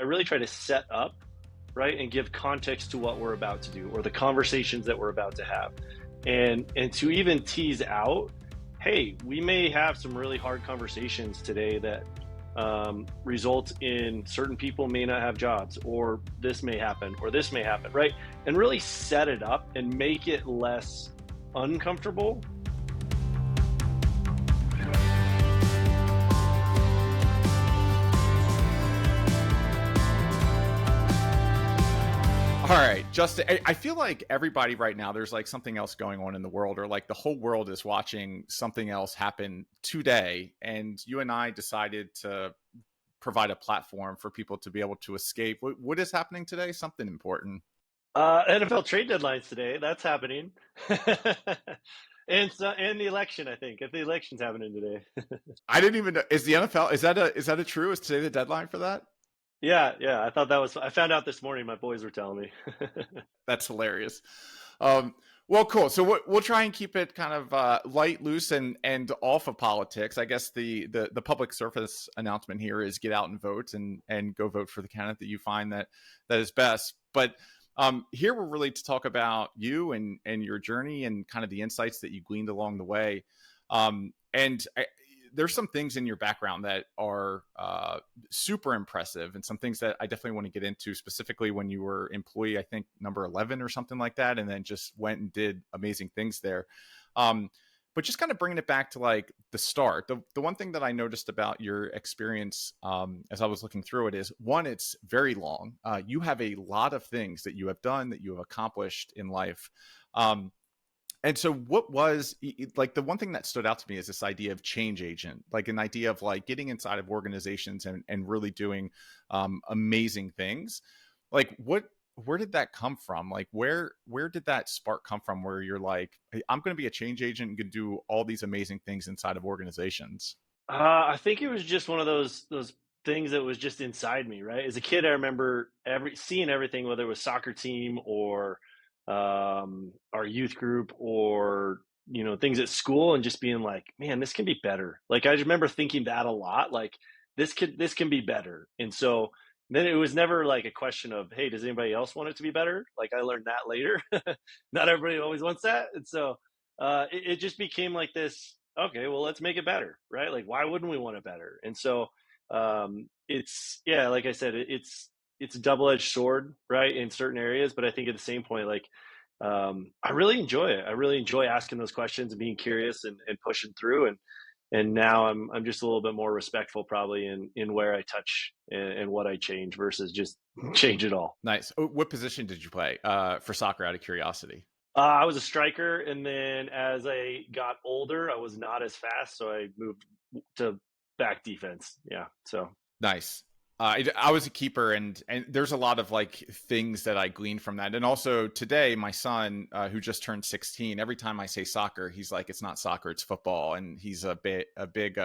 really try to set up, right, and give context to what we're about to do or the conversations that we're about to have, and to even tease out, hey, we may have some really hard conversations today that result in certain people may not have jobs, or this may happen, or this may happen, right? And really set it up and make it less uncomfortable. All right, Justin, I feel like everybody right now, there's like something else going on in the world, or like the whole world is watching something else happen today. And you and I decided to provide a platform for people to be able to escape. What is happening today? Something important. NFL trade deadlines today. That's happening. And the election, I think. If the election's happening today. I didn't even know. Is the NFL, is that a true? Is today the deadline for that? Yeah. I thought that was. I found out this morning. My boys were telling me. That's hilarious. Um, well, cool. So we'll try and keep it kind of light, loose, and off of politics. I guess the public service announcement here is get out and vote and go vote for the candidate that you find that is best. But here we're really to talk about you and your journey and kind of the insights that you gleaned along the way. There's some things in your background that are super impressive, and some things that I definitely want to get into, specifically when you were employee, I think number 11 or something like that, and then just went and did amazing things there. But just kind of bringing it back to like the start, the one thing that I noticed about your experience as I was looking through it is, one, it's very long. You have a lot of things that you have done, that you have accomplished in life. And so what was like the one thing that stood out to me is this idea of change agent, like an idea of like getting inside of organizations and really doing amazing things. Like where did that come from? Like where did that spark come from where you're like, hey, I'm going to be a change agent and can do all these amazing things inside of organizations? I think it was just one of those things that was just inside me, right? As a kid, I remember seeing everything, whether it was soccer team or our youth group, or things at school, and just being like, man, this can be better. Like I just remember thinking that a lot, like this can be better. And so then it was never like a question of, hey, does anybody else want it to be better? Like I learned that later. Not everybody always wants that. And so it just became like this, okay, well, let's make it better, right? Like why wouldn't we want it better? And so it's, yeah, like I said, it's a double-edged sword, right, in certain areas. But I think at the same point, like I really enjoy it. I really enjoy asking those questions and being curious and pushing through. And now I'm just a little bit more respectful, probably, in where I touch and what I change versus just change it all. Nice. What position did you play for soccer, out of curiosity? I was a striker, and then as I got older, I was not as fast, so I moved to back defense. Yeah, so Nice. I was a keeper, and there's a lot of like things that I gleaned from that. And also today, my son, who just turned 16, every time I say soccer, he's like, "It's not soccer, it's football." And he's a big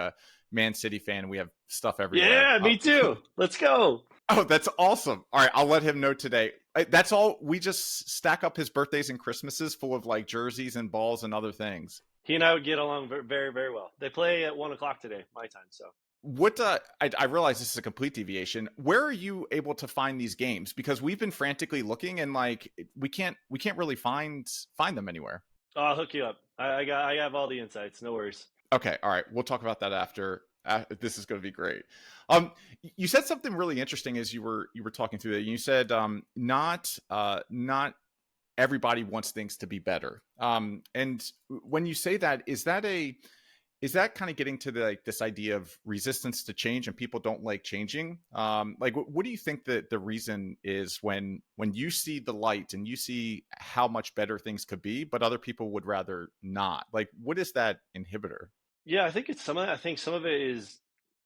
Man City fan. We have stuff everywhere. Yeah, me too. Let's go. Oh, that's awesome. All right, I'll let him know today. That's all. We just stack up his birthdays and Christmases full of like jerseys and balls and other things. He and I would get along very, very well. They play at 1 o'clock today, my time. So what I realize this is a complete deviation. Where are you able to find these games? Because we've been frantically looking, and like we can't really find them anywhere. I'll hook you up. I have all the insights. No worries. Okay, all right. We'll talk about that after. This is going to be great. You said something really interesting as you were talking through that. You said not everybody wants things to be better. And when you say that, is that kind of getting to this idea of resistance to change, and people don't like changing? Like, what do you think that the reason is when you see the light and you see how much better things could be, but other people would rather not? Like, what is that inhibitor? Yeah, I think it's some of that. I think some of it is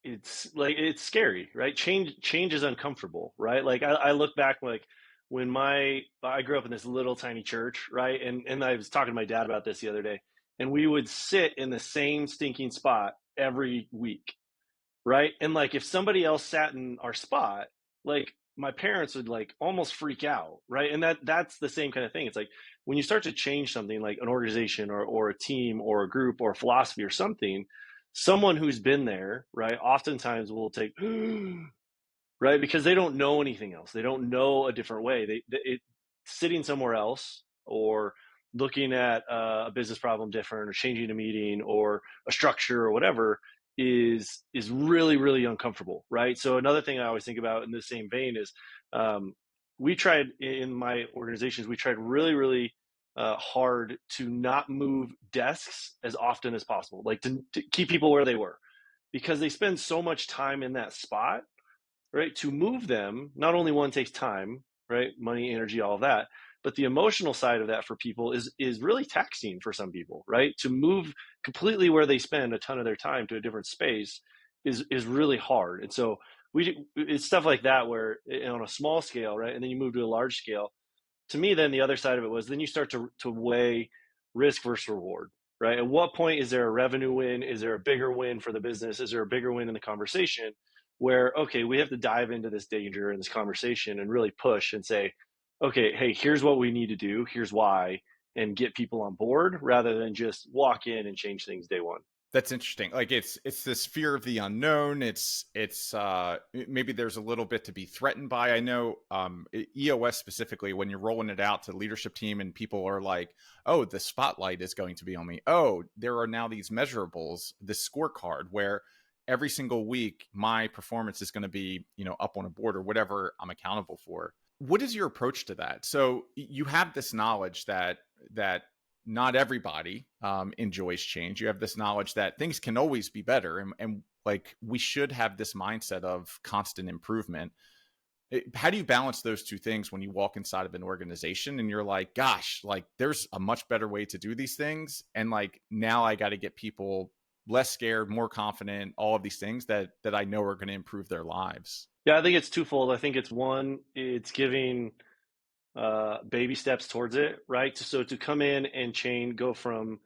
it's scary, right? Change is uncomfortable, right? Like I look back, like when I grew up in this little tiny church, right? And I was talking to my dad about this the other day, and we would sit in the same stinking spot every week, right? And like if somebody else sat in our spot, like my parents would like almost freak out, right? And that's the same kind of thing. It's like when you start to change something, like an organization or a team or a group or a philosophy or something, someone who's been there, right, oftentimes will take right? Because they don't know anything else. They don't know a different way. Sitting somewhere else or looking at a business problem different or changing a meeting or a structure or whatever is really really uncomfortable, right? So another thing I always think about in the same vein is um, we tried in my organizations, we tried really really hard to not move desks as often as possible, like to keep people where they were, because they spend so much time in that spot, right? To move them, not only one takes time, right? Money, energy, all of that, but the emotional side of that for people is really taxing for some people, right? To move completely where they spend a ton of their time to a different space is really hard. And so it's stuff like that where on a small scale, right? And then you move to a large scale. To me, then the other side of it was then you start to weigh risk versus reward, right? At what point is there a revenue win? Is there a bigger win for the business? Is there a bigger win in the conversation where, okay, we have to dive into this danger in this conversation and really push and say, okay, hey, here's what we need to do, here's why, and get people on board rather than just walk in and change things day one. That's interesting. Like it's this fear of the unknown. Maybe there's a little bit to be threatened by. I know EOS specifically, when you're rolling it out to the leadership team and people are like, oh, the spotlight is going to be on me. Oh, there are now these measurables, this scorecard where every single week my performance is going to be, up on a board or whatever I'm accountable for. What is your approach to that? So you have this knowledge that not everybody enjoys change. You have this knowledge that things can always be better. And like, we should have this mindset of constant improvement. How do you balance those two things when you walk inside of an organization and you're like, gosh, like there's a much better way to do these things. And like, now I got to get people less scared, more confident, all of these things that I know are going to improve their lives. Yeah, I think it's twofold. I think it's one, it's giving baby steps towards it, right? So to come in and go from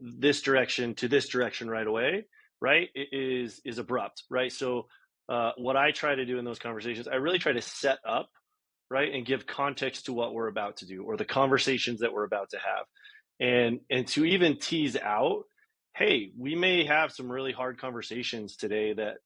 this direction to this direction right away, right, is abrupt, right? So what I try to do in those conversations, I really try to set up, right, and give context to what we're about to do or the conversations that we're about to have, and to even tease out, hey, we may have some really hard conversations today that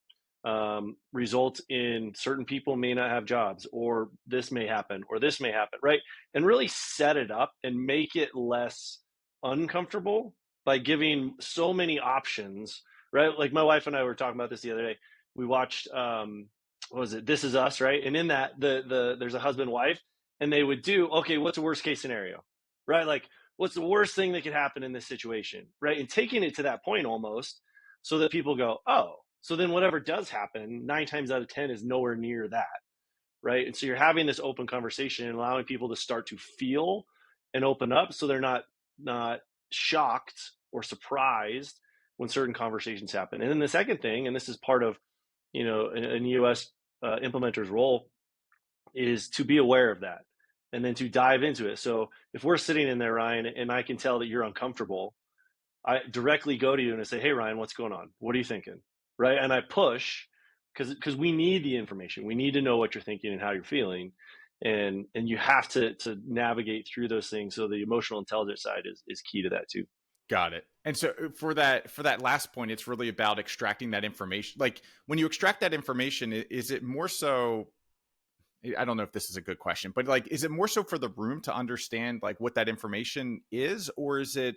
result in certain people may not have jobs, or this may happen, or this may happen, right? And really set it up and make it less uncomfortable by giving so many options, right? Like my wife and I were talking about this the other day. We watched, what was it? This Is Us, right? And in that, there's a husband wife, and they would do, okay, what's the worst case scenario, right? Like, what's the worst thing that could happen in this situation, right? And taking it to that point almost, so that people go, oh, so then whatever does happen, 9 times out of 10 is nowhere near that, right? And so you're having this open conversation and allowing people to start to feel and open up, so they're not shocked or surprised when certain conversations happen. And then the second thing, and this is part of an EOS implementer's role, is to be aware of that and then to dive into it. So if we're sitting in there, Ryan, and I can tell that you're uncomfortable, I directly go to you and I say, hey, Ryan, what's going on? What are you thinking? Right. And I push because we need the information. We need to know what you're thinking and how you're feeling. And you have to navigate through those things. So the emotional intelligence side is key to that too. Got it. And so for that last point, it's really about extracting that information. Like when you extract that information, is it more so, I don't know if this is a good question, but like, is it more so for the room to understand like what that information is, or is it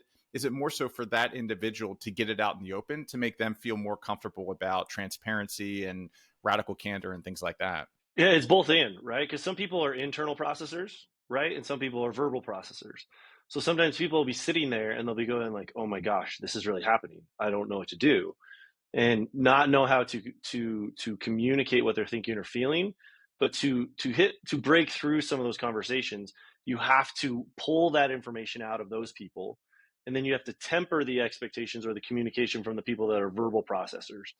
more so for that individual to get it out in the open to make them feel more comfortable about transparency and radical candor and things like that? Yeah, it's both in, right? Because some people are internal processors, right? And some people are verbal processors. So sometimes people will be sitting there and they'll be going like, oh my gosh, this is really happening. I don't know what to do. And not know how to communicate what they're thinking or feeling, but to break through some of those conversations, you have to pull that information out of those people, and then you have to temper the expectations or the communication from the people that are verbal processors,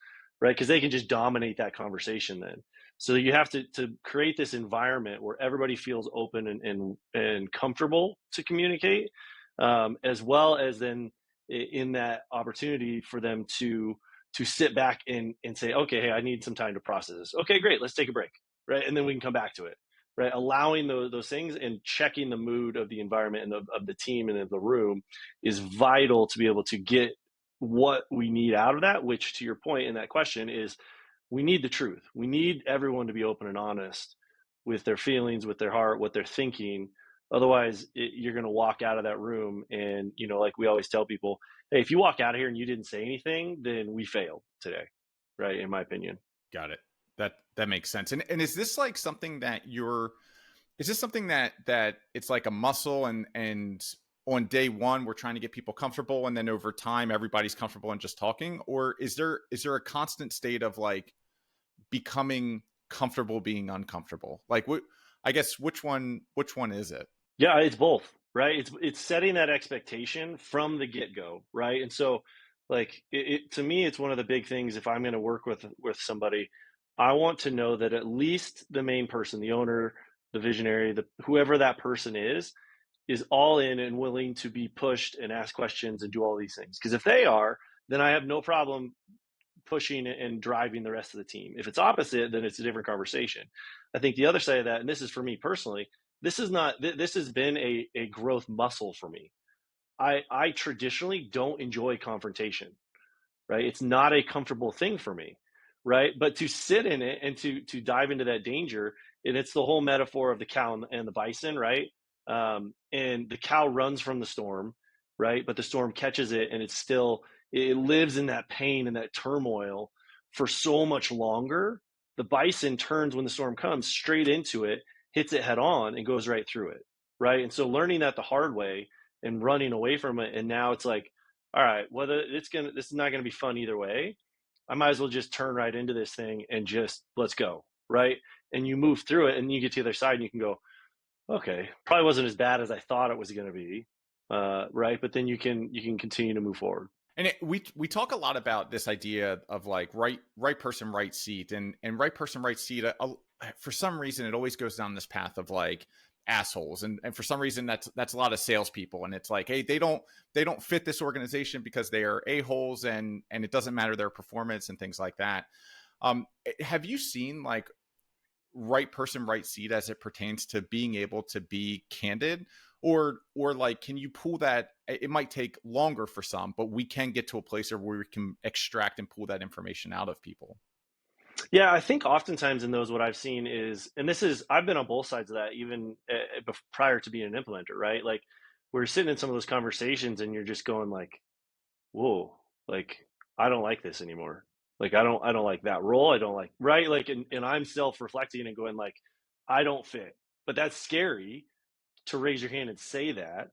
right? Because they can just dominate that conversation then. So you have to create this environment where everybody feels open and comfortable to communicate, as well as then in that opportunity for them to sit back and say, okay, hey, I need some time to process this. Okay, great, let's take a break, right? And then we can come back to it, right? Allowing those things and checking the mood of the environment and of the team and of the room is vital to be able to get what we need out of that, which to your point in that question is we need the truth. We need everyone to be open and honest with their feelings, with their heart, what they're thinking. Otherwise, you're going to walk out of that room and, like we always tell people, hey, if you walk out of here and you didn't say anything, then we failed today, right? In my opinion. Got it. That makes sense. And is this like something that is this something that it's like a muscle and on day one we're trying to get people comfortable and then over time everybody's comfortable and just talking, or is there a constant state of like becoming comfortable being uncomfortable? Like what, I guess which one is it? Yeah, it's both, right? It's setting that expectation from the get go, right? And so, like to me, it's one of the big things. If I'm going to work with somebody, I want to know that at least the main person, the owner, the visionary, the whoever that person is all in and willing to be pushed and ask questions and do all these things. Because if they are, then I have no problem pushing and driving the rest of the team. If it's opposite, then it's a different conversation. I think the other side of that, and this is for me personally, this is not, this has been a growth muscle for me. I traditionally don't enjoy confrontation, right? It's not a comfortable thing for me, right? But to sit in it and to dive into that danger, and it's the whole metaphor of the cow and the bison, right? And the cow runs from the storm, right? But the storm catches it, and it lives in that pain and that turmoil for so much longer. The bison turns when the storm comes straight into it, hits it head on, and goes right through it, right? And so learning that the hard way and running away from it, and now it's like, all right, whether this is not gonna be fun either way. I might as well just turn right into this thing and just let's go, right? And you move through it, and you get to the other side, and you can go, okay, probably wasn't as bad as I thought it was going to be, right? But then you can continue to move forward. And we talk a lot about this idea of like right person right seat, and right person right seat. For some reason, it always goes down this path of like assholes, and for some reason that's a lot of salespeople, and it's like, hey, they don't fit this organization because they are a-holes, and it doesn't matter their performance and things like that. Have you seen like right person right seat as it pertains to being able to be candid, or like can you pull that? It might take longer for some, but we can get to a place where we can extract and pull that information out of people. Yeah, I think oftentimes in those, what I've seen is, and this is, I've been on both sides of that, even prior to being an implementer, right? Like we're sitting in some of those conversations, and you're just going like, whoa, like I don't like this anymore. Like I don't like that role. I don't like, right. Like, and I'm self-reflecting and going like, I don't fit. But that's scary to raise your hand and say that.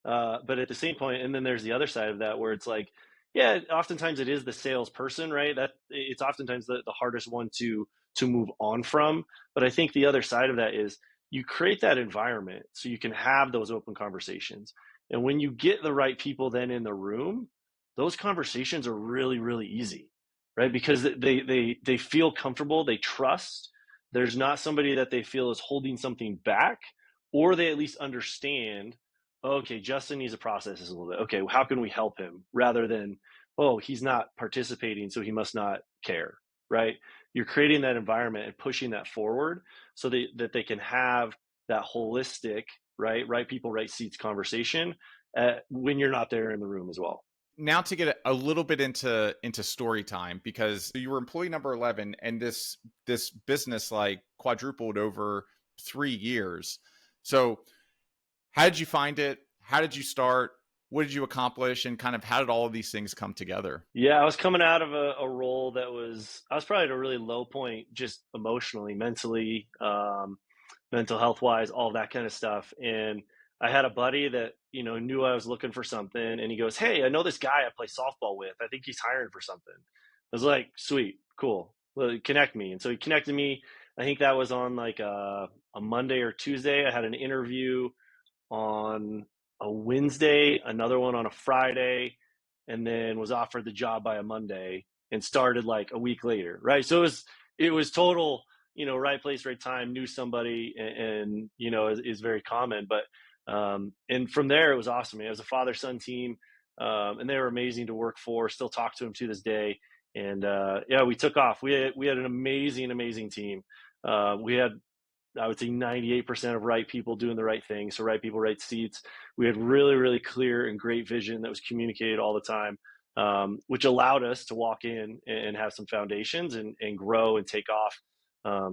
But at the same point, and then there's the other side of that where it's like, yeah, oftentimes it is the salesperson, right? That it's oftentimes the hardest one to move on from. But I think the other side of that is you create that environment so you can have those open conversations. And when you get the right people then in the room, those conversations are really, really easy, right? Because they feel comfortable, they trust. There's not somebody that they feel is holding something back, or they at least understand, okay, Justin needs to process this a little bit. Okay, how can we help him, rather than, oh, he's not participating, so he must not care, right? You're creating that environment and pushing that forward so that they can have that holistic, right people, right seats conversation when you're not there in the room as well. Now to get a little bit into story time, because you were employee number 11 and this business like quadrupled over 3 years. So how did you find it? How did you start? What did you accomplish? And kind of how did all of these things come together? Yeah, I was coming out of a role I was probably at a really low point, just emotionally, mentally, mental health wise, all that kind of stuff. And I had a buddy that, knew I was looking for something. And he goes, hey, I know this guy I play softball with. I think he's hiring for something. I was like, sweet, cool. Well, connect me. And so he connected me. I think that was on like a Monday or Tuesday. I had an interview on a Wednesday, another one on a Friday, and then was offered the job by a Monday and started like a week later, right? So it was total, right place, right time, knew somebody, and is very common. But and from there it was awesome. It was a father-son team, and they were amazing to work for. Still talk to them to this day. And yeah, we took off. We had an amazing team. We had, I would say, 98% of right people doing the right thing. So right people, right seats. We had really, really clear and great vision that was communicated all the time. which allowed us to walk in and have some foundations and grow and take off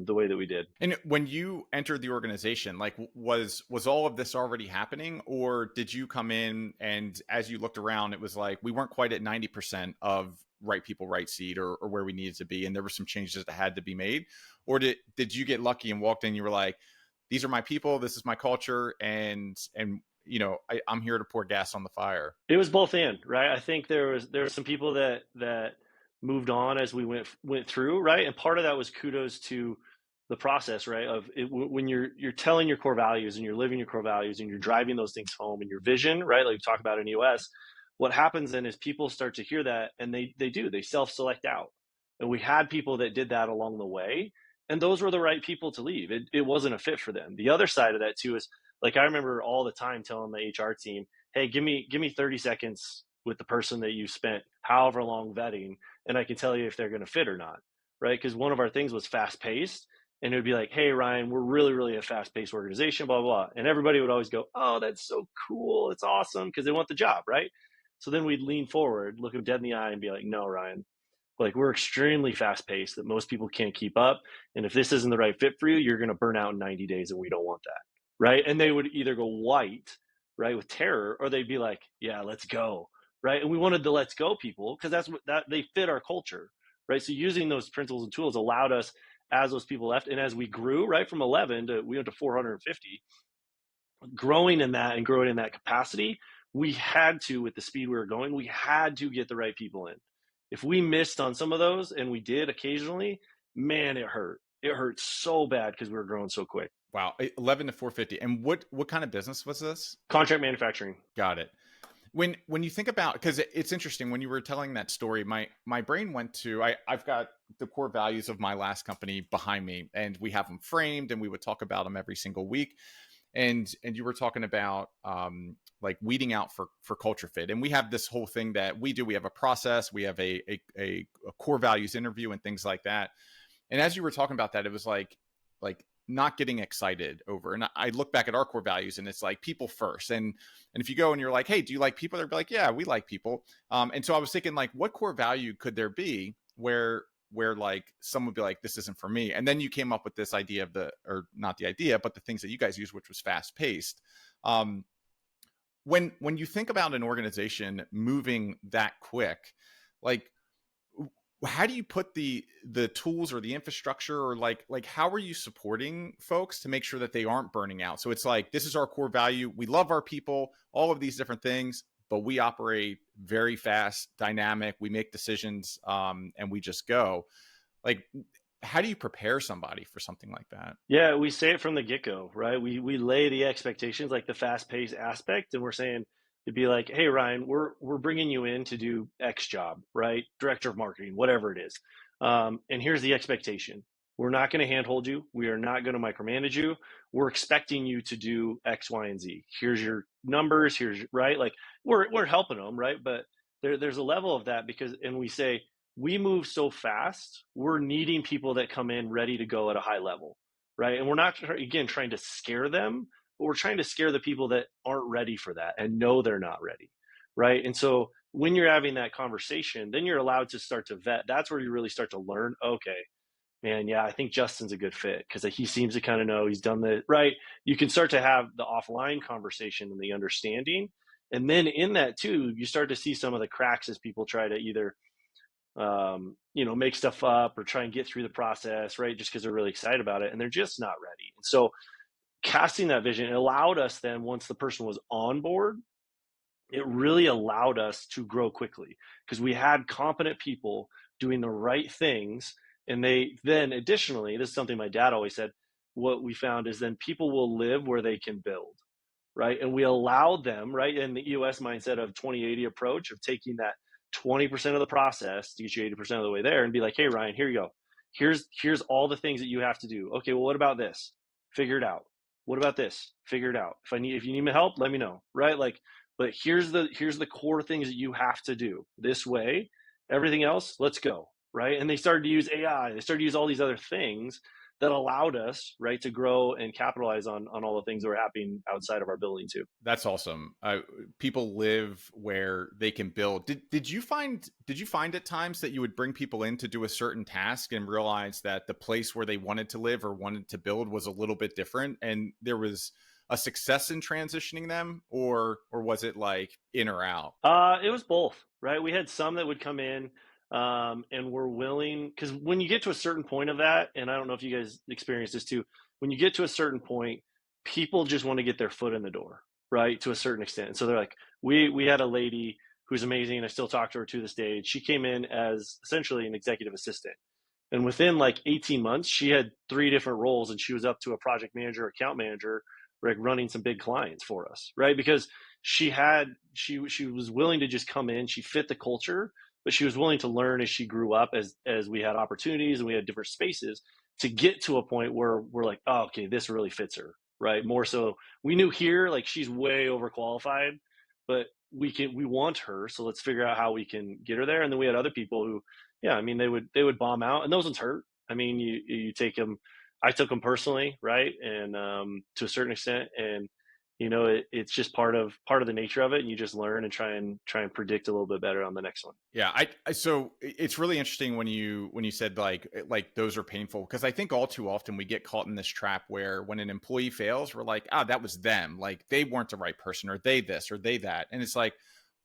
the way that we did. And when you entered the organization, like was all of this already happening, or did you come in and as you looked around, it was like we weren't quite at 90% of right people, right seat, or where we needed to be, and there were some changes that had to be made, or did you get lucky and walked in? You were like, these are my people, this is my culture, and I'm here to pour gas on the fire. It was both in, right? I think there were some people that moved on as we went through, right? And part of that was kudos to the process, right? Of it, when you're telling your core values and you're living your core values and you're driving those things home and your vision, right? Like we talk about in EOS, what happens then is people start to hear that and they self-select out. And we had people that did that along the way, and those were the right people to leave. It wasn't a fit for them. The other side of that too is like I remember all the time telling the HR team, hey, give me 30 seconds with the person that you spent however long vetting, and I can tell you if they're going to fit or not, right? Because one of our things was fast paced, and it would be like, hey, Ryan, we're really a fast paced organization, blah, blah, blah. And everybody would always go, oh, that's so cool. It's awesome, because they want the job, right? So then we'd lean forward, look them dead in the eye and be like, no, Ryan, like we're extremely fast paced that most people can't keep up. And if this isn't the right fit for you, you're going to burn out in 90 days and we don't want that. Right. And they would either go white, right, with terror, or they'd be like, yeah, let's go. Right. And we wanted the let's go people because that's what that they fit our culture. Right. So using those principles and tools allowed us as those people left. And as we grew, right, from 11 to we went to 450, growing in that and growing in that capacity, we had to, with the speed we were going, we had to get the right people in. If we missed on some of those, and we did occasionally, man, it hurt. It hurt so bad because we were growing so quick. Wow, 11 to 450. And what kind of business was this? Contract manufacturing. Got it. When you think about, because it's interesting when you were telling that story, my brain went to I've got the core values of my last company behind me, and we have them framed, and we would talk about them every single week. And you were talking about like weeding out for culture fit, and we have this whole thing that we do. We have a process, we have a core values interview and things like that. And as you were talking about that, it was like not getting excited over. And I look back at our core values and it's like people first. And if you go and you're like, hey, do you like people? They'll be like, yeah, we like people. And so I was thinking like, what core value could there be where like someone would be like, this isn't for me. And then you came up with this idea of or not the idea, but the things that you guys use, which was fast paced. When you think about an organization moving that quick, like, how do you put the tools or the infrastructure, or like how are you supporting folks to make sure that they aren't burning out? So it's like, this is our core value. We love our people, all of these different things, but we operate very fast, dynamic. We make decisions, and we just go. Like, how do you prepare somebody for something like that? Yeah, we say it from the get-go, right? We lay the expectations, like the fast-paced aspect, and we're saying it'd be like, hey, Ryan, we're bringing you in to do X job, right? Director of marketing, whatever it is. And here's the expectation. We're not going to handhold you. We are not going to micromanage you. We're expecting you to do X, Y, and Z. Here's your numbers. Right? Like we're helping them, right? But there's a level of that and we say, we move so fast, we're needing people that come in ready to go at a high level, right? And we're not, again, trying to scare them, but we're trying to scare the people that aren't ready for that and know they're not ready, right? And so when you're having that conversation, then you're allowed to start to vet. That's where you really start to learn, okay, man, yeah, I think Justin's a good fit because he seems to kind of know he's done the right. You can start to have the offline conversation and the understanding. And then in that too, you start to see some of the cracks as people try to either make stuff up or try and get through the process, right? Just because they're really excited about it and they're just not ready. And so casting that vision, it allowed us then, once the person was on board, it really allowed us to grow quickly because we had competent people doing the right things. And they then additionally, this is something my dad always said, what we found is then people will live where they can build, right? And we allowed them, right, in the EOS mindset of 2080 approach of taking that 20% of the process to get you 80% of the way there and be like, hey, Ryan, here you go. Here's all the things that you have to do. Okay, well, what about this? Figure it out. What about this? Figure it out. If you need my help, let me know, right? Like, but here's the core things that you have to do this way. Everything else, let's go, right? And they started to use AI. They started to use all these other things that allowed us, right, to grow and capitalize on all the things that were happening outside of our building too. That's awesome. People live where they can build. Did you find at times that you would bring people in to do a certain task and realize that the place where they wanted to live or wanted to build was a little bit different, and there was a success in transitioning them, or was it like in or out? It was both, right? We had some that would come in, and were willing, because when you get to a certain point of that, and I don't know if you guys experience this too, when you get to a certain point, people just want to get their foot in the door, right? To a certain extent. And so they're like, we had a lady who's amazing. I still talk to her to this day. She came in as essentially an executive assistant. And within like 18 months, she had three different roles, and she was up to a project manager, account manager, like running some big clients for us, right? Because she was willing to just come in. She fit the culture, but she was willing to learn as she grew up, as we had opportunities and we had different spaces to get to a point where we're like, oh, okay, this really fits her, right? More so, we knew here like she's way overqualified, but we want her, so let's figure out how we can get her there. And then we had other people who, yeah, I mean, they would bomb out, and those ones hurt. I mean, you take them. I took them personally, right, and to a certain extent, and it's just part of the nature of it, and you just learn and try and predict a little bit better on the next one. Yeah, so it's really interesting when you said like those are painful, because I think all too often we get caught in this trap where when an employee fails, we're like, ah, that was them, like they weren't the right person, or they this or they that, and it's like,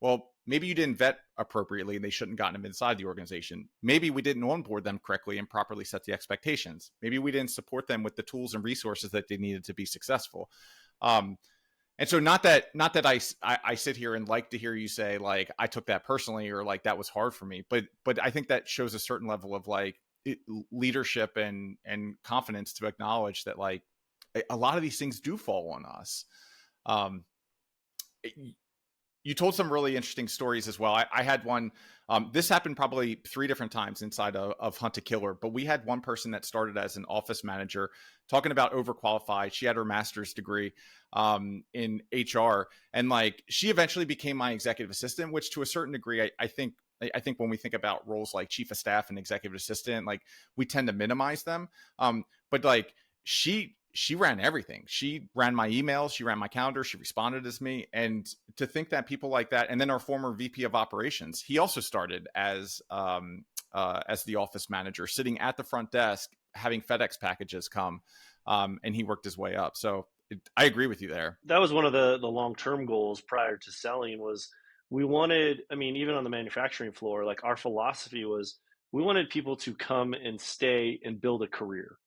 well, maybe you didn't vet appropriately and they shouldn't have gotten them inside the organization. Maybe we didn't onboard them correctly and properly set the expectations. Maybe we didn't support them with the tools and resources that they needed to be successful. And so not that I sit here and like to hear you say like I took that personally or like that was hard for me, but I think that shows a certain level of like leadership and confidence to acknowledge that like a lot of these things do fall on us. Um, you told some really interesting stories as well. I had one. This happened probably 3 different times inside of Hunt a Killer, but we had one person that started as an office manager, talking about overqualified. She had her master's degree in HR, and like she eventually became my executive assistant, which to a certain degree, I think when we think about roles like chief of staff and executive assistant, like we tend to minimize them. But like she ran everything. She ran my emails, she ran my calendar, she responded as me. And to think that people like that, and then our former VP of operations, he also started as the office manager, sitting at the front desk, having FedEx packages come, and he worked his way up. So I agree with you there. That was one of the long-term goals prior to selling. Was we wanted, I mean, even on the manufacturing floor, like our philosophy was we wanted people to come and stay and build a career,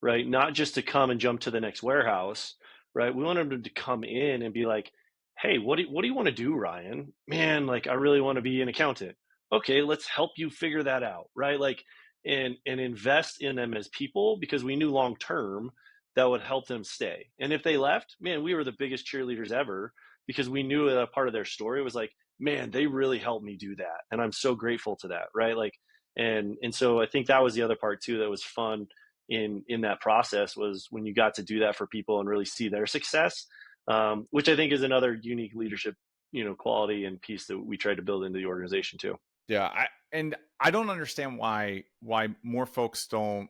right? Not just to come and jump to the next warehouse, right? We wanted them to come in and be like, hey, what do you want to do, Ryan? Man, like I really want to be an accountant. Okay, let's help you figure that out, right? Like, and invest in them as people, because we knew long term that would help them stay. And if they left, man, we were the biggest cheerleaders ever, because we knew that a part of their story was like, man, they really helped me do that, and I'm so grateful to that, right? Like, and so I think that was the other part too that was fun in that process, was when you got to do that for people and really see their success, which I think is another unique leadership quality and piece that we tried to build into the organization too. Yeah, I don't understand why more folks don't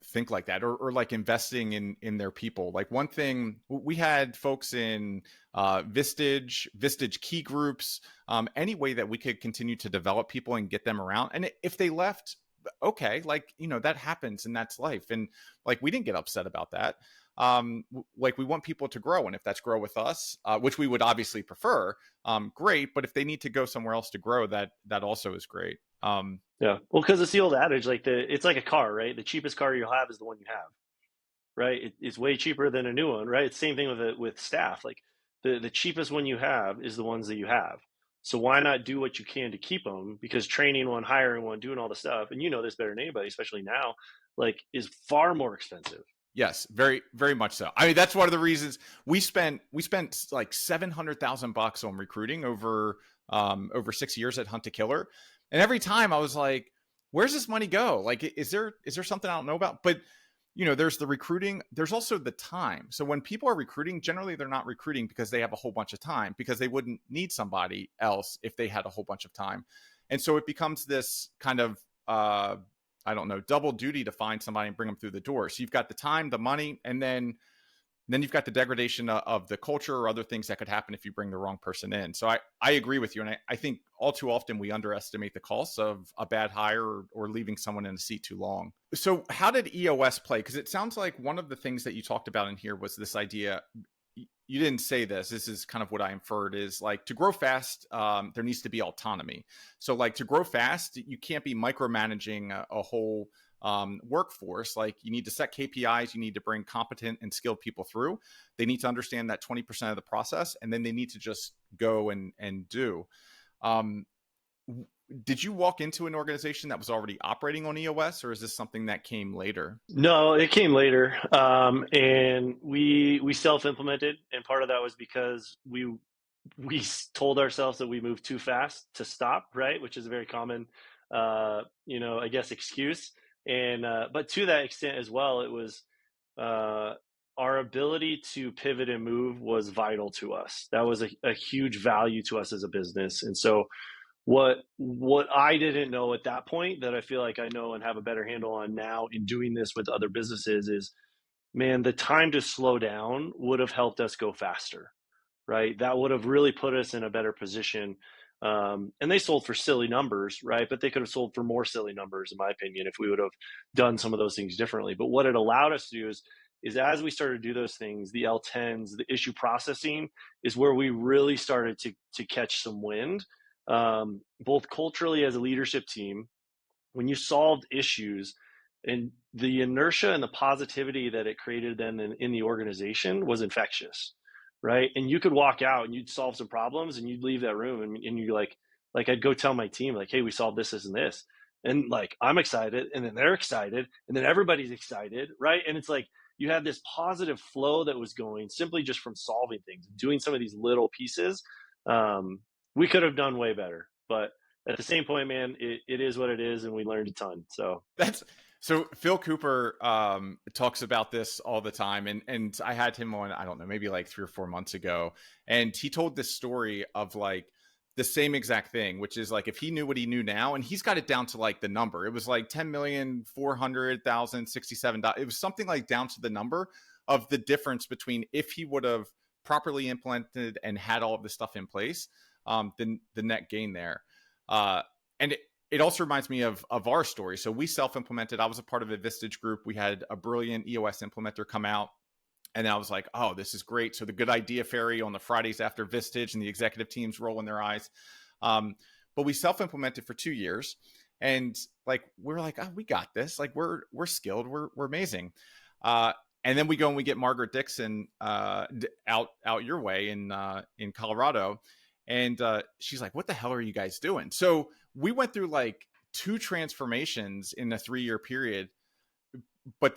think like that, or like investing in their people. Like one thing, we had folks in Vistage key groups, any way that we could continue to develop people and get them around. And if they left, okay, like that happens and that's life, and like we didn't get upset about that. Like we want people to grow, and if that's grow with us, which we would obviously prefer, great. But if they need to go somewhere else to grow, that also is great. Yeah, well, because it's the old adage, like it's like a car, right? The cheapest car you'll have is the one you have, right? It's way cheaper than a new one, right? It's the same thing with staff. Like the cheapest one you have is the ones that you have. So why not do what you can to keep them? Because training one, hiring one, doing all the stuff, and this better than anybody, especially now, like is far more expensive. Yes, very, very much so. I mean, that's one of the reasons we spent like $700,000 on recruiting over 6 years at Hunt a Killer, and every time I was like, "Where's this money go? Like, is there something I don't know about?" But there's the recruiting. There's also the time. So when people are recruiting, generally they're not recruiting because they have a whole bunch of time, because they wouldn't need somebody else if they had a whole bunch of time, and so it becomes this kind of I don't know, double duty to find somebody and bring them through the door. So you've got the time, the money, and then you've got the degradation of the culture or other things that could happen if you bring the wrong person in. So I agree with you. And I think all too often we underestimate the costs of a bad hire or leaving someone in a seat too long. So how did EOS play? Because it sounds like one of the things that you talked about in here was this idea. You didn't say this. This is kind of what I inferred is like to grow fast, there needs to be autonomy. So like to grow fast, you can't be micromanaging a whole workforce. Like you need to set KPIs, you need to bring competent and skilled people through. They need to understand that 20% of the process, and then they need to just go and do. Um, did you walk into an organization that was already operating on EOS, or is this something that came later? No, it came later, and we self-implemented, and part of that was because we told ourselves that we moved too fast to stop, right? Which is a very common, I guess, excuse. And but to that extent as well, it was our ability to pivot and move was vital to us. That was a huge value to us as a business. And so what I didn't know at that point that I feel like I know and have a better handle on now in doing this with other businesses is, man, the time to slow down would have helped us go faster, right? That would have really put us in a better position. And they sold for silly numbers, right? But they could have sold for more silly numbers, in my opinion, if we would have done some of those things differently. But what it allowed us to do is as we started to do those things, the L10s, the issue processing is where we really started to catch some wind, both culturally as a leadership team. When you solved issues and the inertia and the positivity that it created then in the organization was infectious, right? And you could walk out and you'd solve some problems and you'd leave that room and you're like I'd go tell my team like, hey, we solved this and this, and like I'm excited, and then they're excited, and then everybody's excited, right? And it's like you had this positive flow that was going simply just from solving things, doing some of these little pieces. We could have done way better, but at the same point, man, it is what it is, and we learned a ton. So That's so Phil Cooper talks about this all the time, and I had him on, I don't know, maybe like 3 or 4 months ago, and he told this story of like the same exact thing, which is like if he knew what he knew now, and he's got it down to like the number. It was like 10,400,067. It was something like down to the number of the difference between if he would have properly implemented and had all of this stuff in place, the net gain there. And it also reminds me of our story. So we self-implemented. I was a part of a Vistage group. We had a brilliant EOS implementer come out. And I was like, oh, this is great. So the good idea fairy on the Fridays after Vistage and the executive teams rolling their eyes. But we self-implemented for 2 years. And like, we're like, oh, we got this. Like we're skilled. We're amazing. And then we go and we get Margaret Dixon out your way in Colorado. And she's like, what the hell are you guys doing? So we went through like 2 transformations in a 3-year period, but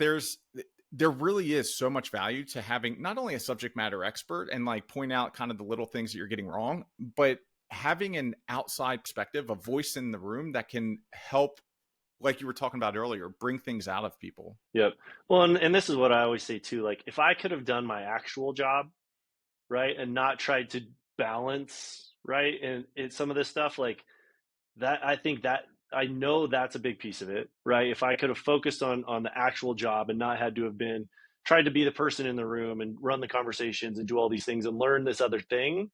there really is so much value to having not only a subject matter expert and like point out kind of the little things that you're getting wrong, but having an outside perspective, a voice in the room that can help, like you were talking about earlier, bring things out of people. Yep. Well, and this is what I always say too. Like if I could have done my actual job, right, and not tried to balance, right, and some of this stuff like that, I think that I know that's a big piece of it, right? If I could have focused on the actual job and not had to have been tried to be the person in the room and run the conversations and do all these things and learn this other thing,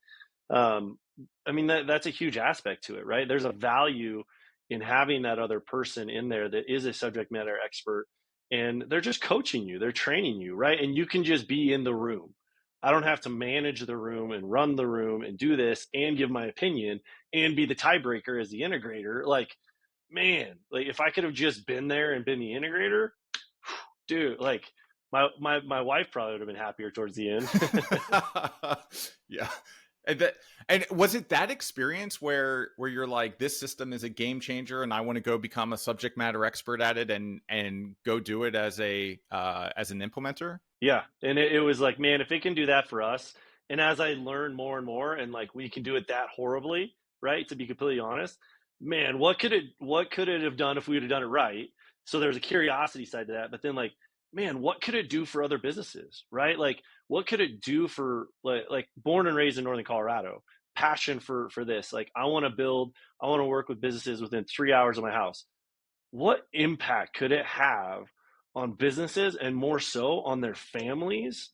um, I mean that's a huge aspect to it, right? There's a value in having that other person in there that is a subject matter expert, and they're just coaching you, they're training you, right? And you can just be in the room. I don't have to manage the room and run the room and do this and give my opinion and be the tiebreaker as the integrator. Like, man, like if I could have just been there and been the integrator, dude, like my wife probably would have been happier towards the end. Yeah. And was it that experience where you're like, this system is a game changer and I want to go become a subject matter expert at it and go do it as an implementer? Yeah. And it was like, man, if it can do that for us, and as I learn more and more, and like we can do it that horribly, right? To be completely honest, man, what could it have done if we would have done it right? So there's a curiosity side to that. But then like, man, what could it do for other businesses, right? Like what could it do for like born and raised in Northern Colorado, passion for this. Like I want to work with businesses within 3 hours of my house. what impact could it have on businesses and more so on their families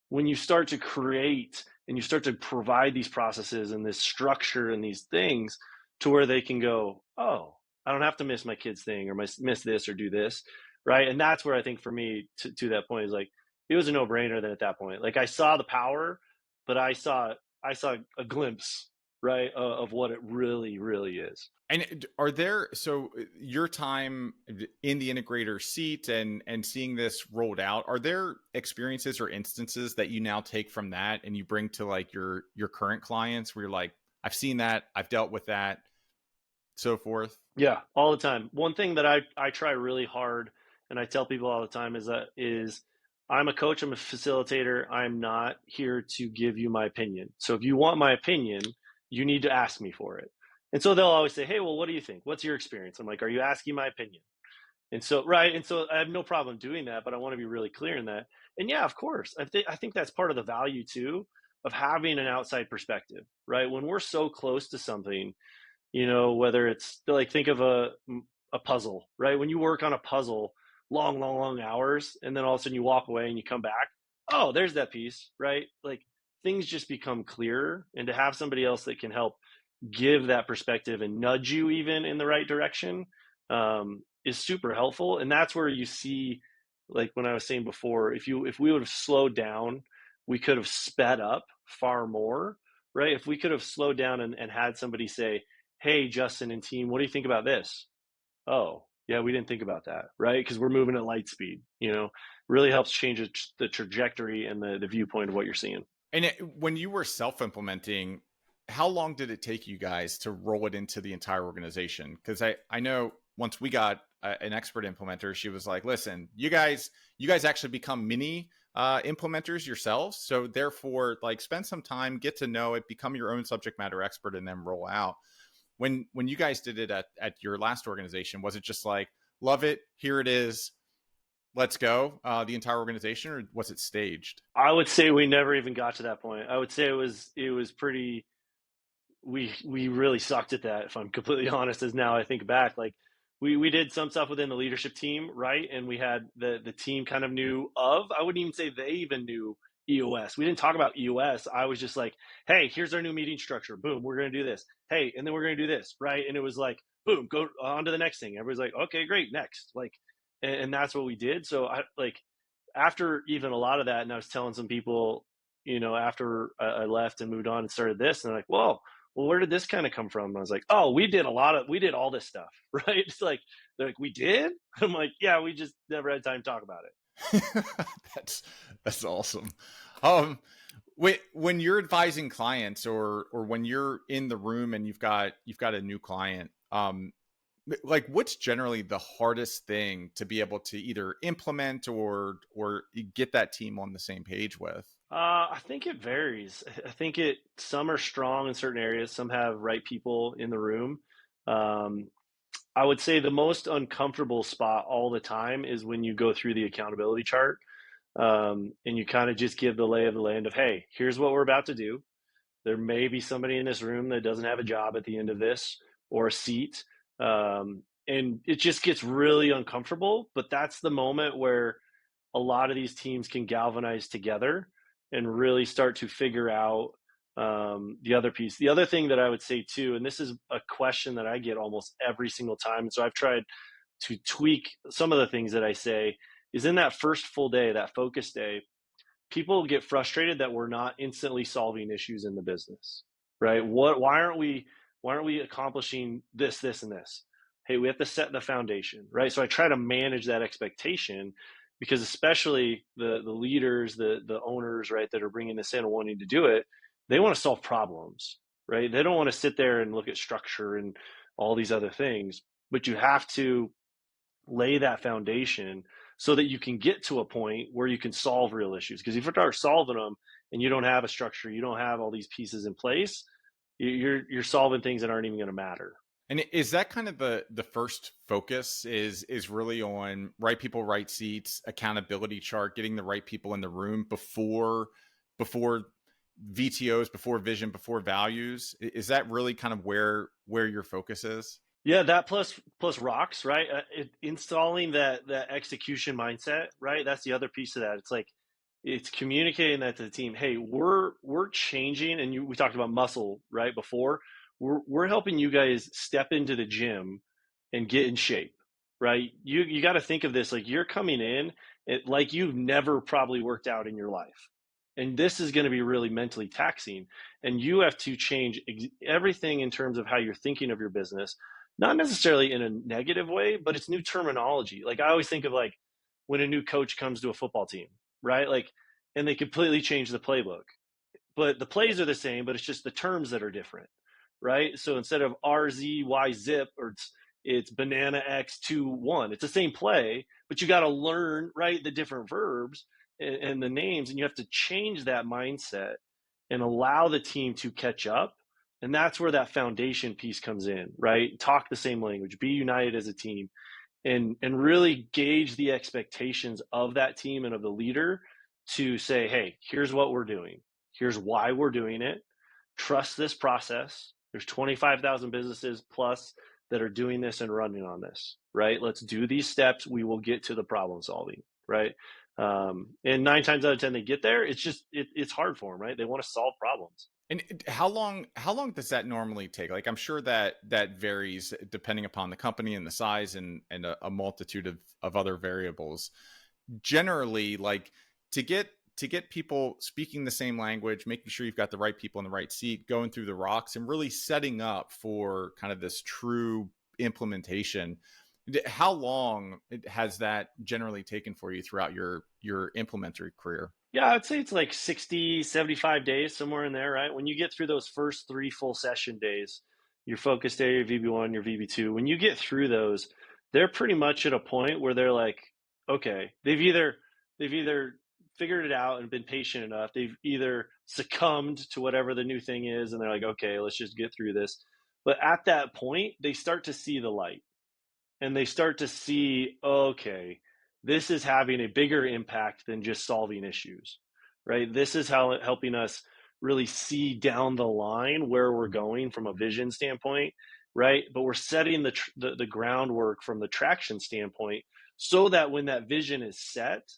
when you start to create and you start to provide these processes and this structure and these things to where they can go, oh, I don't have to miss my kid's thing or miss this or do this, right? And that's where I think for me to that point is like it was a no brainer. Then at that point, like I saw the power, but I saw a glimpse, right, of what it really is. And are there, so your time in the integrator seat and seeing this rolled out, are there experiences or instances that you now take from that and you bring to like your current clients where you're like, I've seen that, I've dealt with that, so forth? Yeah, all the time. One thing that I try really hard, and I tell people all the time is I'm a coach, I'm a facilitator. I'm not here to give you my opinion. So if you want my opinion, you need to ask me for it. And so they'll always say, "Hey, well, what do you think? What's your experience?" I'm like, "Are you asking my opinion?" And so, right, and so I have no problem doing that, but I want to be really clear in that. And yeah, of course, I think that's part of the value too of having an outside perspective, right? When we're so close to something, whether it's like think of a puzzle, right? When you work on a puzzle long hours and then all of a sudden you walk away and you come back, oh, there's that piece, right? Like things just become clearer, and to have somebody else that can help give that perspective and nudge you even in the right direction is super helpful. And that's where you see, like when I was saying before, if we would have slowed down, we could have sped up far more, right? If we could have slowed down and had somebody say, hey, Justin and team, what do you think about this? Oh, yeah, we didn't think about that, right? Because we're moving at light speed, really helps change the trajectory and the viewpoint of what you're seeing. And when you were self-implementing, how long did it take you guys to roll it into the entire organization? Because I know once we got an expert implementer, she was like, listen, you guys actually become mini implementers yourselves. So therefore, like spend some time, get to know it, become your own subject matter expert, and then roll out. When you guys did it at your last organization, was it just like, love it, here it is, let's go, the entire organization, or was it staged? I would say we never even got to that point. I would say it was pretty. We really sucked at that, if I'm completely honest. As now I think back, like we did some stuff within the leadership team, right? And we had the team kind of knew of. I wouldn't even say they even knew EOS. We didn't talk about EOS. I was just like, hey, here's our new meeting structure. Boom, we're gonna do this. Hey, and then we're gonna do this, right? And it was like, boom, go on to the next thing. Everybody's like, okay, great, next. Like, and that's what we did. So I like after even a lot of that, and I was telling some people, after I left and moved on and started this, and they're like, whoa, well, where did this kind of come from? And I was like, oh, we did all this stuff, right? It's like, they're like, we did? I'm like, yeah, we just never had time to talk about it. that's awesome. When you're advising clients or when you're in the room and you've got a new client, like what's generally the hardest thing to be able to either implement or get that team on the same page with? I think it varies. I think some are strong in certain areas. Some have right people in the room. Um, I would say the most uncomfortable spot all the time is when you go through the accountability chart, and you kind of just give the lay of the land of, hey, here's what we're about to do. There may be somebody in this room that doesn't have a job at the end of this or a seat. And it just gets really uncomfortable. But that's the moment where a lot of these teams can galvanize together and really start to figure out the other piece. The other thing that I would say too, and this is a question that I get almost every single time, and so I've tried to tweak some of the things that I say, is in that first full day, that focus day, people get frustrated that we're not instantly solving issues in the business, right? Why aren't we accomplishing this and this? Hey, we have to set the foundation, right? So I try to manage that expectation, because especially the leaders, the owners, right, that are bringing this in and wanting to do it, they want to solve problems, right? They don't want to sit there and look at structure and all these other things, but you have to lay that foundation so that you can get to a point where you can solve real issues. Because if you start solving them and you don't have a structure, you don't have all these pieces in place, you're solving things that aren't even going to matter. And is that kind of the first focus is really on right people, right seats, accountability chart, getting the right people in the room before VTOs, before vision, before values? Is that really kind of where your focus is? Yeah, that plus rocks, right? Installing that execution mindset, right? That's the other piece of that. It's like it's communicating that to the team. Hey, we're changing, and we talked about muscle right before. We're helping you guys step into the gym and get in shape, right? You got to think of this like you're coming in like you've never probably worked out in your life, and this is going to be really mentally taxing, and you have to change everything in terms of how you're thinking of your business, not necessarily in a negative way, but it's new terminology. Like I always think of like when a new coach comes to a football team, right? Like, and they completely change the playbook, but the plays are the same, but it's just the terms that are different, right? So instead of RZY zip or it's banana X2 1, it's the same play, but you got to learn right the different verbs and the names, and you have to change that mindset and allow the team to catch up. And that's where that foundation piece comes in, right? Talk the same language, be united as a team, and really gauge the expectations of that team and of the leader to say, hey, here's what we're doing. Here's why we're doing it. Trust this process. There's 25,000 businesses plus that are doing this and running on this, right? Let's do these steps. We will get to the problem solving, right? And 9 times out of 10, they get there. It's just, it's hard for them, right? They want to solve problems. And how long does that normally take? Like I'm sure that varies depending upon the company and the size and a multitude of other variables. Generally, like to get people speaking the same language, making sure you've got the right people in the right seat, going through the rocks and really setting up for kind of this true implementation. How long has that generally taken for you throughout your implementer career? Yeah, I'd say it's like 60, 75 days, somewhere in there, right? When you get through those first 3 full session days, your focus day, your VB1, your VB2, when you get through those, they're pretty much at a point where they're like, okay, they've either figured it out and been patient enough. They've either succumbed to whatever the new thing is, and they're like, okay, let's just get through this. But at that point, they start to see the light and they start to see, okay, this is having a bigger impact than just solving issues, right? This is how helping us really see down the line where we're going from a vision standpoint, right? But we're setting the groundwork from the traction standpoint so that when that vision is set,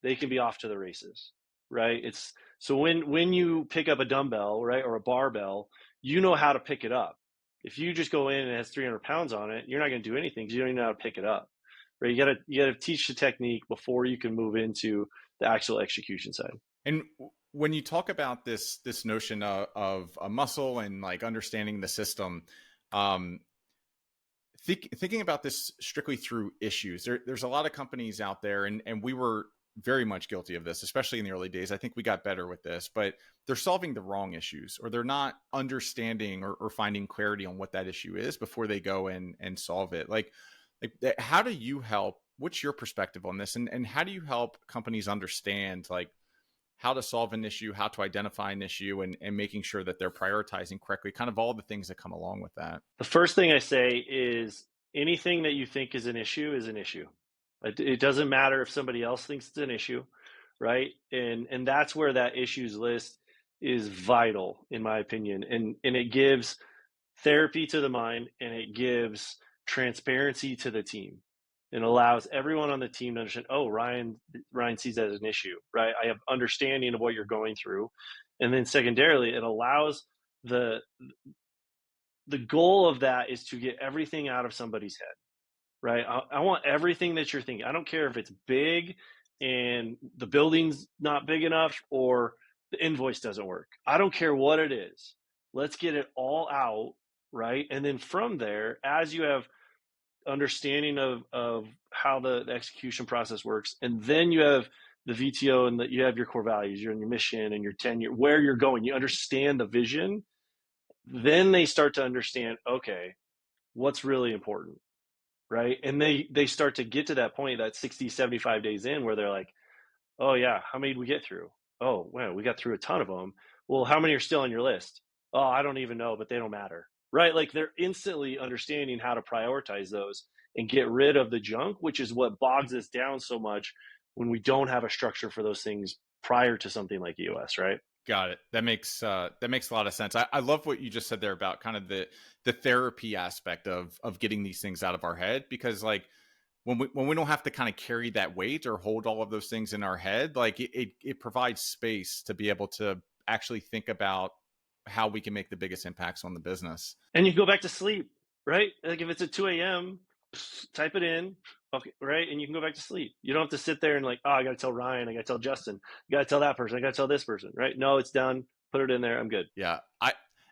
they can be off to the races, right? It's so when you pick up a dumbbell, right, or a barbell, you know how to pick it up. If you just go in and it has 300 pounds on it, you're not going to do anything because you don't even know how to pick it up, right? You gotta teach the technique before you can move into the actual execution side. And when you talk about this notion of a muscle and like understanding the system, um, thinking about this strictly through issues, there's a lot of companies out there, and we were very much guilty of this, especially in the early days. I think we got better with this, but they're solving the wrong issues, or they're not understanding or finding clarity on what that issue is before they go in and solve it. Like how do you help? What's your perspective on this? And how do you help companies understand like how to solve an issue, how to identify an issue, and making sure that they're prioritizing correctly, kind of all the things that come along with that? The first thing I say is anything that you think is an issue is an issue. It doesn't matter if somebody else thinks it's an issue, right? And that's where that issues list is vital, in my opinion. And it gives therapy to the mind and it gives transparency to the team and allows everyone on the team to understand, oh, Ryan sees that as an issue, right? I have understanding of what you're going through. And then secondarily, it allows the goal of that is to get everything out of somebody's head, right? I want everything that you're thinking. I don't care if it's big and the building's not big enough or the invoice doesn't work. I don't care what it is. Let's get it all out, right? And then from there, as you have understanding of how the execution process works, and then you have the VTO and you have your core values, you're in your mission and your tenure, where you're going, you understand the vision, then they start to understand, okay, what's really important, right? And they start to get to that point, that 60, 75 days in, where they're like, oh yeah, how many did we get through? Oh wow, we got through a ton of them. Well, how many are still on your list? Oh, I don't even know, but they don't matter, right? Like they're instantly understanding how to prioritize those and get rid of the junk, which is what bogs us down so much when we don't have a structure for those things prior to something like EOS, right? Got it. That makes a lot of sense. I love what you just said there about kind of the therapy aspect of getting these things out of our head, because like when we don't have to kind of carry that weight or hold all of those things in our head, like it provides space to be able to actually think about how we can make the biggest impacts on the business. And you go back to sleep, right? Like if it's at 2 a.m., type it in, okay, right? And you can go back to sleep. You don't have to sit there and like, oh, I got to tell Ryan, I got to tell Justin, I got to tell that person, I got to tell this person, right? No, it's done. Put it in there. I'm good. Yeah.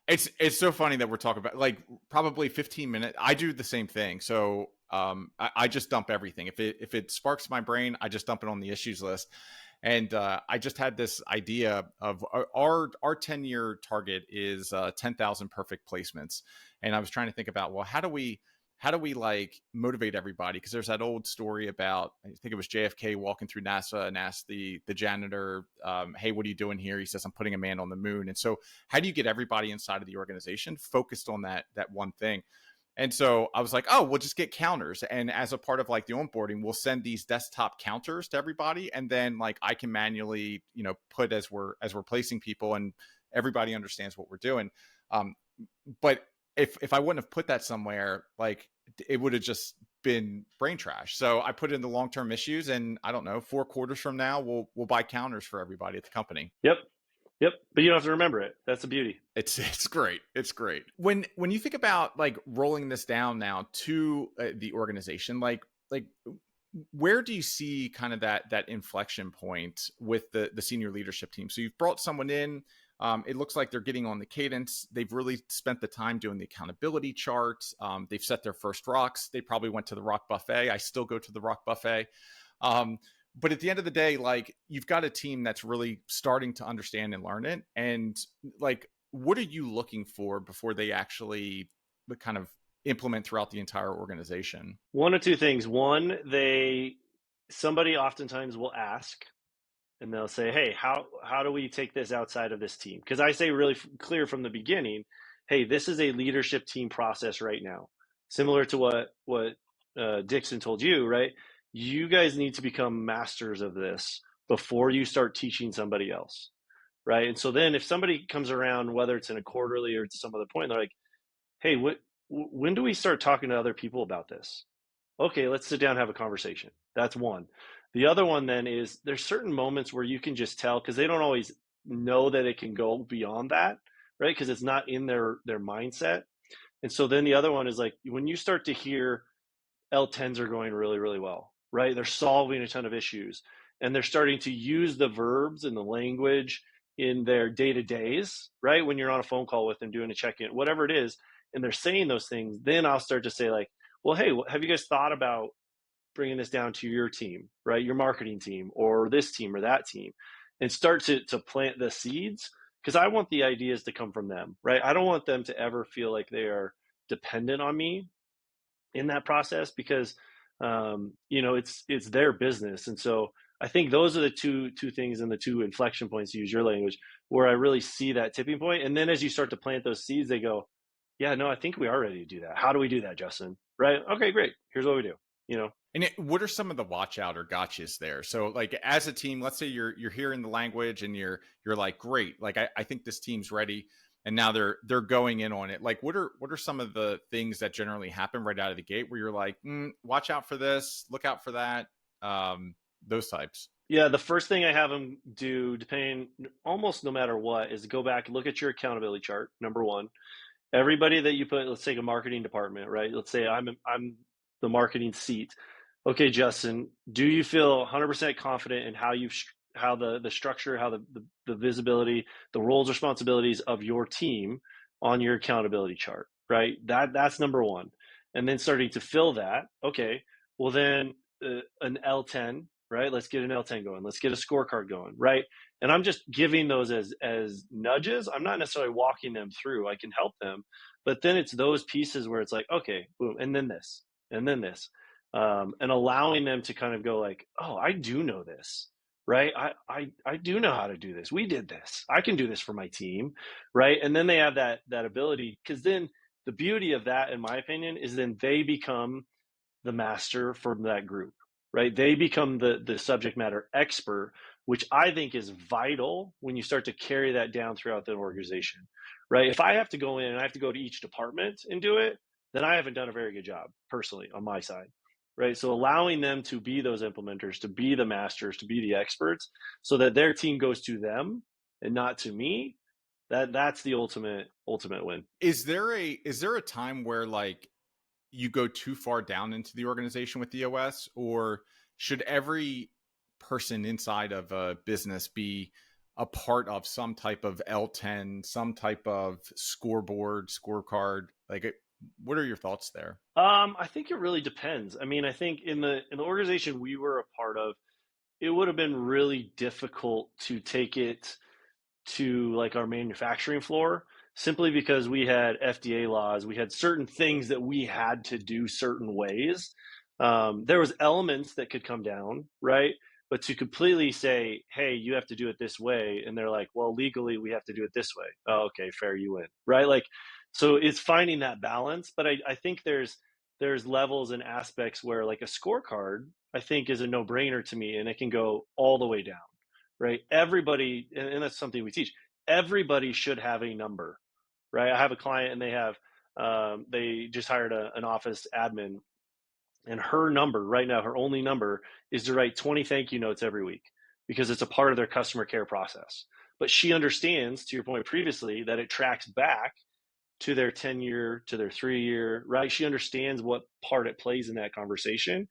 It's so funny that we're talking about like probably 15 minutes. I do the same thing. So I just dump everything. If it sparks my brain, I just dump it on the issues list. And I just had this idea of our 10-year target is 10,000 perfect placements. And I was trying to think about, well, how do we like motivate everybody? Because there's that old story about, I think it was JFK walking through NASA and asked the janitor, hey, what are you doing here? He says, I'm putting a man on the moon. And so how do you get everybody inside of the organization focused on that one thing? And so I was like, oh, we'll just get counters. And as a part of like the onboarding, we'll send these desktop counters to everybody. And then like I can manually, put as we're placing people, and everybody understands what we're doing. But if I wouldn't have put that somewhere, like it would have just been brain trash. So I put it in the long-term issues, and I don't know, 4 quarters from now, we'll buy counters for everybody at the company. Yep. Yep. But you don't have to remember it. That's the beauty. It's great. It's great. When you think about like rolling this down now to the organization, like where do you see kind of that inflection point with the senior leadership team? So you've brought someone in. It looks like they're getting on the cadence. They've really spent the time doing the accountability chart. They've set their first rocks. They probably went to the rock buffet. I still go to the rock buffet. But at the end of the day, like you've got a team that's really starting to understand and learn it. And like, what are you looking for before they actually kind of implement throughout the entire organization? One or two things. One, somebody oftentimes will ask, and they'll say, hey, how do we take this outside of this team? Because I say really clear from the beginning, hey, this is a leadership team process right now, similar to what Dixon told you, right? You guys need to become masters of this before you start teaching somebody else, right? And so then if somebody comes around, whether it's in a quarterly or to some other point, they're like, hey, when do we start talking to other people about this? Okay, let's sit down and have a conversation. That's one. The other one then is there's certain moments where you can just tell, because they don't always know that it can go beyond that, right? Because it's not in their mindset. And so then the other one is like when you start to hear L10s are going really, really well, right? They're solving a ton of issues, and they're starting to use the verbs and the language in their day-to-days, right? When you're on a phone call with them, doing a check-in, whatever it is, and they're saying those things, then I'll start to say like, well, hey, have you guys thought about bringing this down to your team, right? Your marketing team or this team or that team, and start to plant the seeds, because I want the ideas to come from them, right? I don't want them to ever feel like they are dependent on me in that process, because it's their business. And so I think those are the two things and the two inflection points, to use your language, where I really see that tipping point. And then as you start to plant those seeds, they go, yeah, no, I think we are ready to do that. How do we do that, Justin? Right? Okay, great. Here's what we do. And what are some of the watch out or gotchas there? So like as a team, let's say you're hearing the language and you're like, great, like I think this team's ready, and now they're going in on it. Like what are some of the things that generally happen right out of the gate where you're like, watch out for this, look out for that, those types? Yeah, the first thing I have them do, depending almost no matter what, is go back and look at your accountability chart. Number one, everybody that you put, let's take a marketing department, right? Let's say I'm the marketing seat. Okay, Justin, do you feel 100% confident in how the structure, how the visibility, the roles, responsibilities of your team on your accountability chart, right? That's number one. And then starting to fill that. Okay, well then an L10, right? Let's get an L10 going. Let's get a scorecard going, right? And I'm just giving those as nudges. I'm not necessarily walking them through. I can help them, but then it's those pieces where it's like, okay, boom, and then this, and then this, and allowing them to kind of go like, oh, I do know this, right? I do know how to do this. We did this. I can do this for my team, right? And then they have that ability, because then the beauty of that, in my opinion, is then they become the master for that group, right? They become the subject matter expert which I think is vital when you start to carry that down throughout the organization, right? If I have to go in and I have to go to each department and do it, then I haven't done a very good job personally on my side, right? So allowing them to be those implementers, to be the masters, to be the experts, so that their team goes to them and not to me, that's the ultimate win. Is there a time where like you go too far down into the organization with EOS, or should every person inside of a business be a part of some type of L10, some type of scorecard? Like, what are your thoughts there? I think it really depends. I mean, I think in the organization we were a part of, it would have been really difficult to take it to like our manufacturing floor, simply because we had FDA laws, we had certain things that we had to do certain ways. There was elements that could come down, right? But to completely say, hey, you have to do it this way, and they're like, well, legally we have to do it this way. Oh, okay, fair, you win, right? Like, so it's finding that balance. But I think there's levels and aspects where like a scorecard, I think, is a no-brainer to me, and it can go all the way down, right? Everybody, and that's something we teach, everybody should have a number, right? I have a client and they just hired an office admin, and her number right now, her only number, is to write 20 thank you notes every week, because it's a part of their customer care process. But she understands, to your point previously, that it tracks back to their 10-year, to their 3-year, right? She understands what part it plays in that conversation.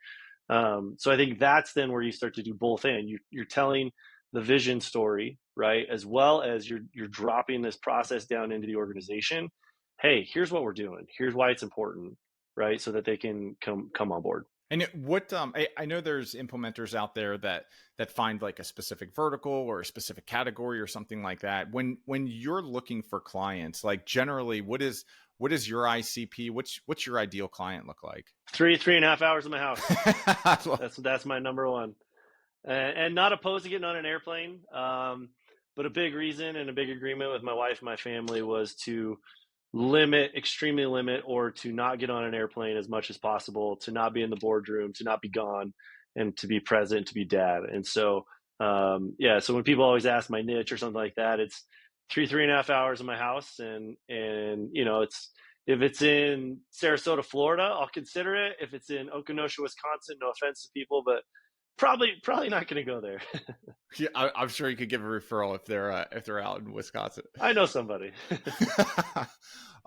So I think that's then where you start to do both in. You're telling the vision story, right? As well as you're dropping this process down into the organization. Hey, here's what we're doing. Here's why it's important, right? So that they can come on board. And what I know there's implementers out there that find like a specific vertical or a specific category or something like that. When you're looking for clients, like generally, what is your ICP? What's your ideal client look like? 3.5 hours in my house. That's my number one. And not opposed to getting on an airplane. But a big reason and a big agreement with my wife and my family was to extremely limit, or to not get on an airplane as much as possible, to not be in the boardroom, to not be gone, and to be present, to be dad. And so, so when people always ask my niche or something like that, it's 3.5 hours in my house. And it's, if it's in Sarasota, Florida, I'll consider it. If it's in Okinoshua, Wisconsin, no offense to people, but probably not going to go there. Yeah, I'm sure you could give a referral if they're out in Wisconsin. I know somebody.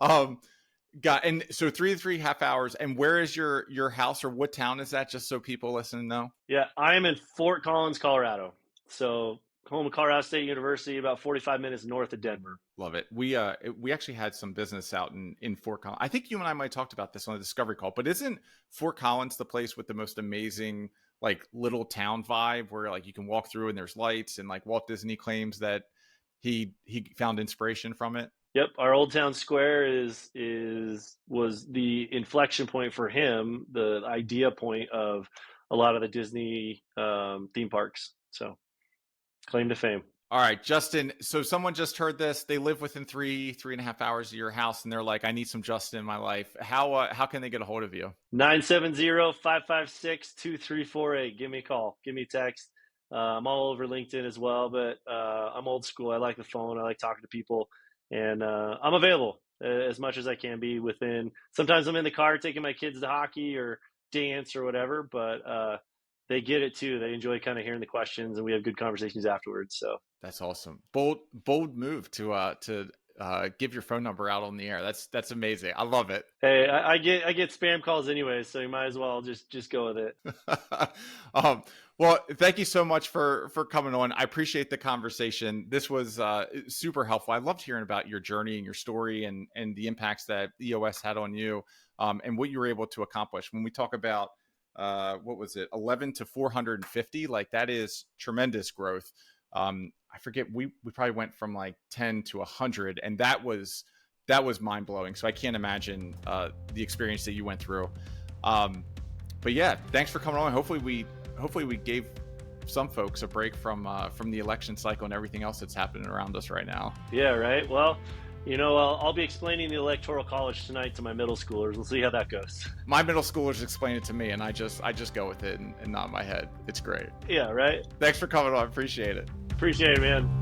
And so 3.5 hours. And where is your house, or what town is that? Just so people listening know. Yeah, I am in Fort Collins, Colorado. So home of Colorado State University, about 45 minutes north of Denver. Love it. We actually had some business out in Fort Collins. I think you and I might have talked about this on a discovery call, but isn't Fort Collins the place with the most amazing like little town vibe, where like you can walk through and there's lights, and like Walt Disney claims that he found inspiration from it? Yep, our Old Town Square was the inflection point for him, the idea point of a lot of the Disney theme parks. So, claim to fame. All right, Justin. So someone just heard this. They live within 3.5 hours of your house, and they're like, "I need some Justin in my life." How can they get a hold of you? 970-556-2348. Give me a call. Give me a text. I'm all over LinkedIn as well, but I'm old school. I like the phone. I like talking to people, and I'm available as much as I can be within. Sometimes I'm in the car taking my kids to hockey or dance or whatever, but they get it too. They enjoy kind of hearing the questions, and we have good conversations afterwards. So that's awesome. Bold move to give your phone number out on the air. That's amazing. I love it. Hey, I get spam calls anyway, so you might as well just go with it. Well, thank you so much for coming on. I appreciate the conversation. This was super helpful. I loved hearing about your journey and your story, and the impacts that EOS had on you, and what you were able to accomplish. When we talk about what was it, 11 to 450, like that is tremendous growth. I forget, we probably went from like 10 to 100, and that was mind blowing. So I can't imagine the experience that you went through. But yeah, thanks for coming on. Hopefully we gave some folks a break from the election cycle and everything else that's happening around us right now. Yeah, right. Well, I'll be explaining the Electoral College tonight to my middle schoolers. We'll see how that goes. My middle schoolers explain it to me, and I just go with it and nod my head. It's great. Yeah, right? Thanks for coming on. I appreciate it. Appreciate it, man.